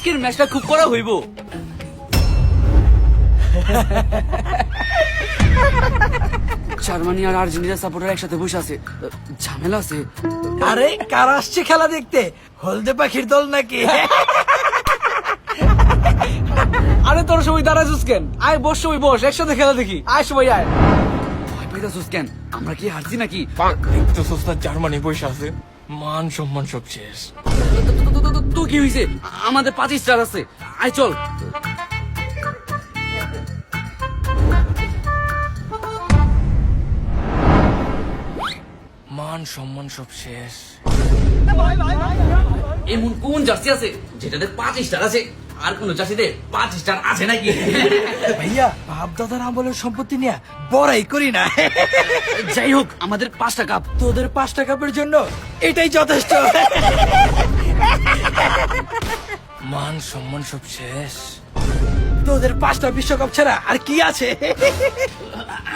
আজকের ম্যাচটা খুব করা হইব। জার্মানি আর আর্জেন্টিনা সাপোর্টার একসাথে বসে আছে, ঝামেলা আছে। আরে কার আসছে খেলা দেখতে? হলদে পাখির দল নাকি? আরে তোর সবাই দাঁড়াছিস কেন? আয় বস, সবাই বস, একসাথে খেলা দেখি। আয় সবাই আয়। ভয় পাইতাছিস কেন? আমরা কি হারছি নাকি? তো সস্তা জার্মানি বসে আছে, মান সম্মান সব শেষ। তো কি হয়েছে? আমাদের 5 স্টার আছে, আয় চল। মান সম্মান সব শেষ। এমন কোন জার্সি আছে যেটাতে 5 স্টার আছে, আর কোন জার্সিতে 5 স্টার আছে নাকি? ভাইয়া বাপ দাদার আমলের সম্পত্তি নিয়ে বড়াই করি না। যাই হোক, আমাদের 5টা কাপ। তোদের 5টা কাপের জন্য এটাই যথেষ্ট। মান সম্মান সব শেষ। তোদের 5টা বিশ্বকাপ ছাড়া আর কি আছে?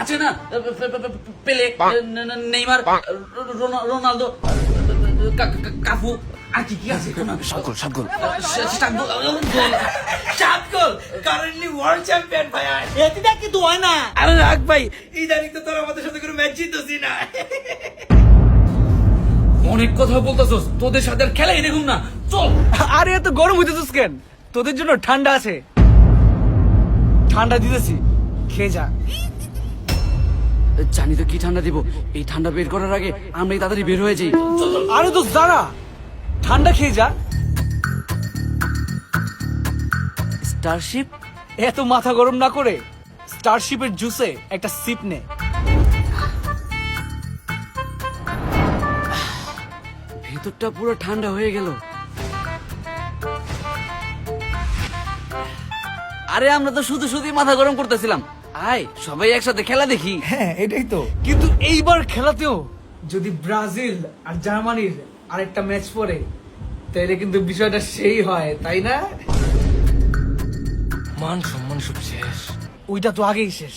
আছে না, পেলে, নেইমার, রোনালদো, কাফু, আর কি কি আছে? 7 গোল। 7 গোল। 7 গোল, কারেন্টলি ওয়ার্ল্ড চ্যাম্পিয়ন ভাইয়া। এতে দেখি তো হয় না। আরে রাখ ভাই, ইদানিং তো তোর আমাদের সাথে কোনো ম্যাচ জিতছি না। অনেক কথা বলতেছস, তোদের সাথে আর খেলাই দেখুন না, চল। আরে এত গরম হইতেছিস কেন? তোদের জন্য ঠান্ডা আছে, ঠান্ডা দিতেছি, খেয়ে যা। জানি তো কি ঠান্ডা দিব, এই ঠান্ডা বের করার আগে আমরা তাড়াতাড়ি বের হয়ে যাই। আরে তো দাঁড়া, ঠান্ডা খেয়ে যা। স্টারশিপ? এত মাথা গরম না করে স্টারশিপের জুসে একটা সিপ নে। ভেতরটা পুরো ঠান্ডা হয়ে গেল। আরে আমরা তো শুধু শুধুই মাথা গরম করতেছিলাম, আয় সবাই একসাথে খেলা দেখি। হ্যাঁ এটাই তো। কিন্তু এইবার খেলাতেও যদি ব্রাজিল আর জার্মানির আরেকটা ম্যাচ পড়ে, তাহলে কিন্তু বিষয়টা সেই হয়, তাই না? মান সম্মান সব শেষ। ওইটা তো আগেই শেষ।